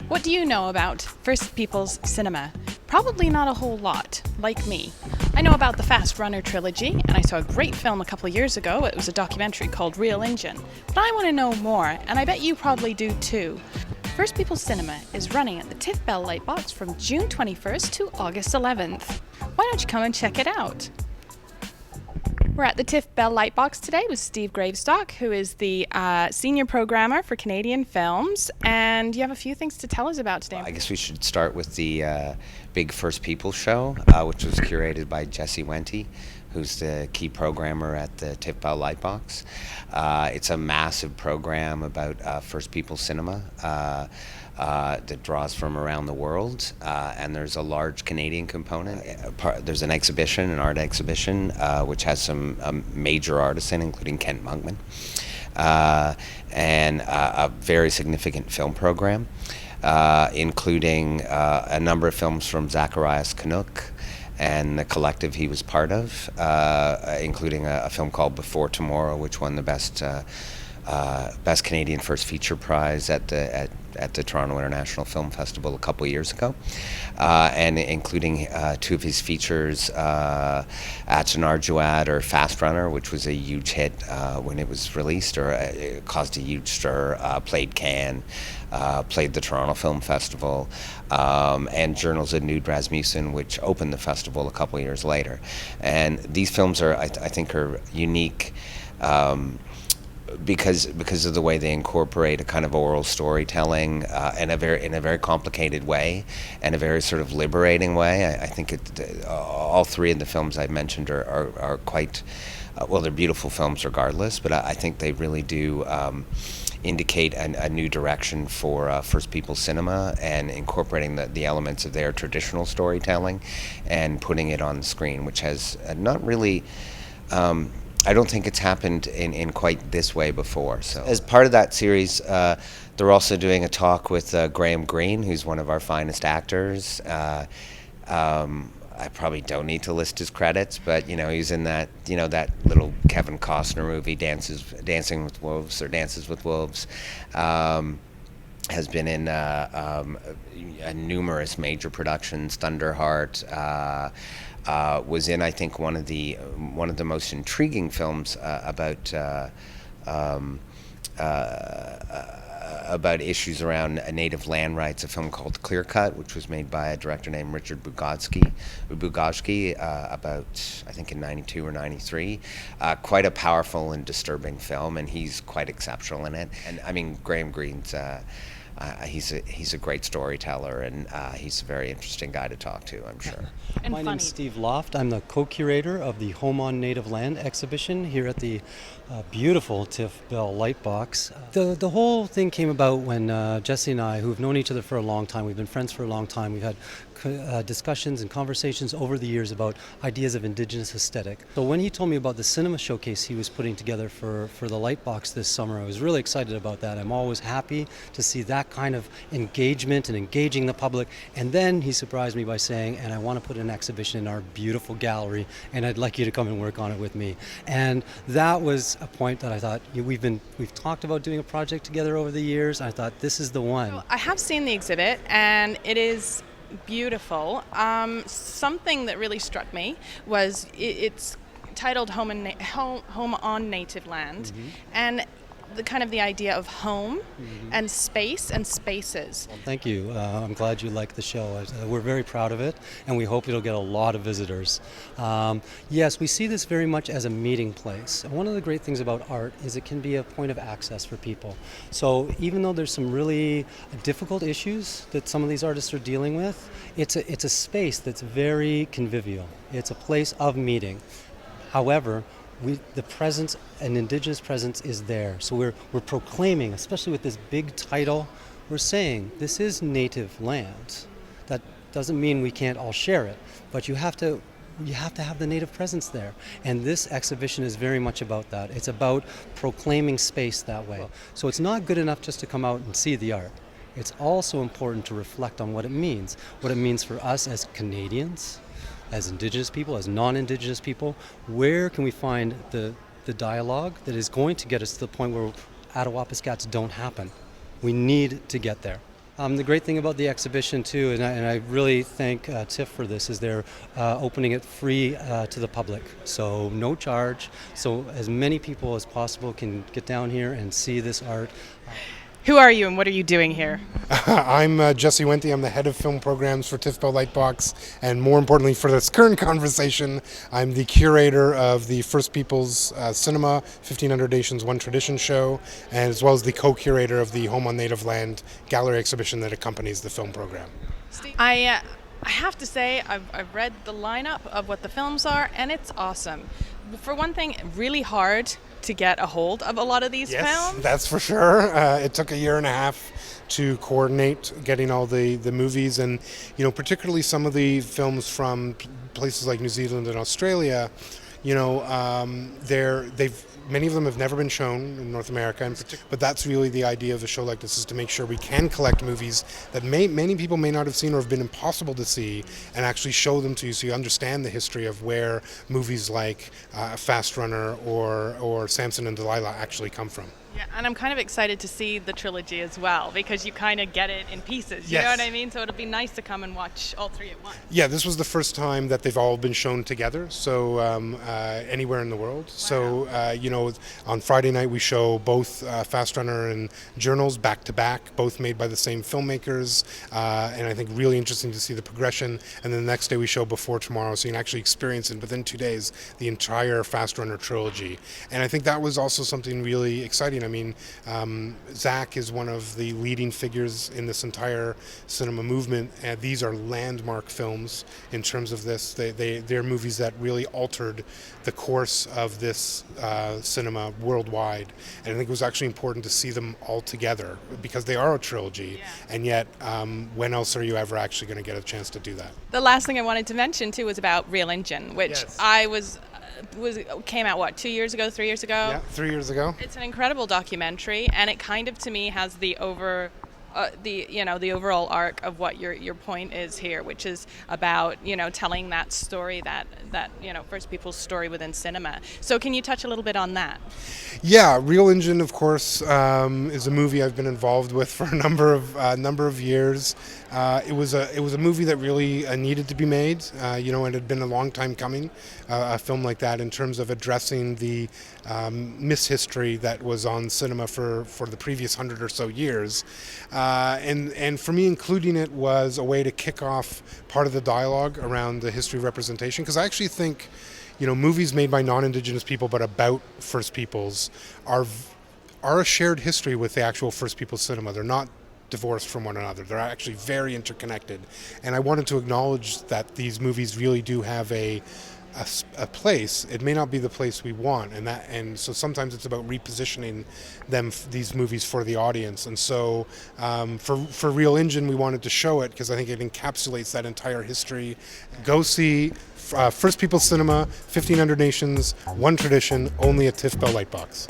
What do you know about First People's cinema? Probably not a whole lot, like me. I know about the Fast Runner trilogy, and I saw a great film a couple of years ago. It was a documentary called Real Engine. But I want to know more, and I bet you probably do too. First People's Cinema is running at the TIFF Bell Lightbox from June 21st to August 11th. Why don't you come and check it out? We're at the TIFF Bell Lightbox today with Steve Gravestock, who is the senior programmer for Canadian films, and you have a few things to tell us about today. Well, I guess we should start with the big First People show, which was curated by Jesse Wente, who's the key programmer at the TIFF Bell Lightbox. It's a massive program about First People cinema that draws from around the world, and there's a large Canadian component. There's an exhibition, an art exhibition, which has some major artists in, including Kent Monkman, and a very significant film program, including a number of films from Zacharias Canuck and the collective he was part of, including a film called Before Tomorrow, which won the best Canadian First Feature Prize at the Toronto International Film Festival a couple of years ago, and including two of his features, Achin Arjuad or Fast Runner, which was a huge hit when it was released, or it caused a huge stir, played Cannes, played the Toronto Film Festival, and Journals of Nude Rasmussen, which opened the festival a couple of years later. And these films I think are unique, because of the way they incorporate a kind of oral storytelling in a very complicated way, and a very sort of liberating way. I think all three of the films I've mentioned are quite well. They're beautiful films regardless, but I think they really do indicate a new direction for First People cinema, and incorporating the elements of their traditional storytelling and putting it on the screen, which has not really. I don't think it's happened in quite this way before. So, as part of that series, they're also doing a talk with Graham Greene, who's one of our finest actors. I probably don't need to list his credits, but he's in that that little Kevin Costner movie, Dancing with Wolves, or Dances with Wolves. Has been in numerous major productions. Thunderheart. Was in, I think, one of the most intriguing films about issues around native land rights, a film called Clear Cut, which was made by a director named Richard Bugajski, about, I think, in 92 or 93. Quite a powerful and disturbing film, and he's quite exceptional in it. And I mean, Graham Greene's he's a great storyteller, and he's a very interesting guy to talk to, I'm sure. And My name's Steve Loft. I'm the co-curator of the Home on Native Land exhibition here at the beautiful TIFF Bell Lightbox. The whole thing came about when Jesse and I, who have known each other for a long time, we've been friends for a long time, we've had discussions and conversations over the years about ideas of Indigenous aesthetic. So when he told me about the cinema showcase he was putting together for the Lightbox this summer, I was really excited about that. I'm always happy to see that kind of engagement and engaging the public. And then he surprised me by saying, and I want to put an exhibition in our beautiful gallery, and I'd like you to come and work on it with me. And that was a point that I thought, we've talked about doing a project together over the years. I thought, this is the one. So I have seen the exhibit, and it is beautiful. Something that really struck me was it's titled Home on Native Land, Mm-hmm. and the idea of home and space and spaces. Well, thank you. I'm glad you like the show. We're very proud of it, and we hope it'll get a lot of visitors. Yes, we see this very much as a meeting place. And one of the great things about art is it can be a point of access for people. So even though there's some really difficult issues that some of these artists are dealing with, it's a space that's very convivial. It's a place of meeting. However, the presence, an Indigenous presence, is there. So we're proclaiming, especially with this big title, we're saying this is native land. That doesn't mean we can't all share it, but you have to have the native presence there. And this exhibition is very much about that. It's about proclaiming space that way. So it's not good enough just to come out and see the art. It's also important to reflect on what it means for us as Canadians, as Indigenous people, as non-Indigenous people. Where can we find the the dialogue that is going to get us to the point where Attawapiscats don't happen. We need to get there. The great thing about the exhibition too, and I really thank TIFF for this, is they're opening it free to the public, so no charge, so as many people as possible can get down here and see this art. Who are you and what are you doing here? I'm Jesse Wente. I'm the head of film programs for TIFF LightBox, and more importantly for this current conversation, I'm the curator of the First Peoples Cinema 1500 Nations One Tradition show, and as well as the co-curator of the Home on Native Land gallery exhibition that accompanies the film program. I have to say, I've read the lineup of what the films are, and it's awesome. For one thing, really hard to get a hold of a lot of these films. That's for sure. It took a year and a half to coordinate getting all the movies, and particularly some of the films from places like New Zealand and Australia. Many of them have never been shown in North America, but that's really the idea of a show like this, is to make sure we can collect movies that many people may not have seen or have been impossible to see, and actually show them to you so you understand the history of where movies like Fast Runner or Samson and Delilah actually come from. Yeah, and I'm kind of excited to see the trilogy as well, because you kind of get it in pieces, you know what I mean? So it'll be nice to come and watch all three at once. Yeah, this was the first time that they've all been shown together, so anywhere in the world. Wow. So, on Friday night we show both Fast Runner and Journals back to back, both made by the same filmmakers, and I think really interesting to see the progression. And then the next day we show Before Tomorrow, so you can actually experience it within 2 days, the entire Fast Runner trilogy. And I think that was also something really exciting. I mean, Zach is one of the leading figures in this entire cinema movement, and these are landmark films in terms of this. They're movies that really altered the course of this cinema worldwide, and I think it was actually important to see them all together because they are a trilogy, and yet when else are you ever actually going to get a chance to do that? The last thing I wanted to mention too was about Real Engine, which I came out 3 years ago? Yeah, 3 years ago. It's an incredible documentary, and it kind of to me has the overall arc of what your point is here, which is about telling that story, that First People's story within cinema. So can you touch a little bit on that? Yeah, Real Engine, of course, is a movie I've been involved with for a number of years. It was a movie that really needed to be made. It had been a long time coming, a film like that, in terms of addressing the mishistory that was on cinema for the previous 100 or so years. And for me, including it was a way to kick off part of the dialogue around the history of representation, because I actually think movies made by non-Indigenous people but about First Peoples are a shared history with the actual First Peoples cinema. They're not divorced from one another. They're actually very interconnected. And I wanted to acknowledge that these movies really do have a place. It may not be the place we want, and so sometimes it's about repositioning these movies for the audience. And so for Real Engine, we wanted to show it because I think it encapsulates that entire history. Go see First Peoples Cinema, 1500 Nations, One Tradition, only at TIFF LightBox.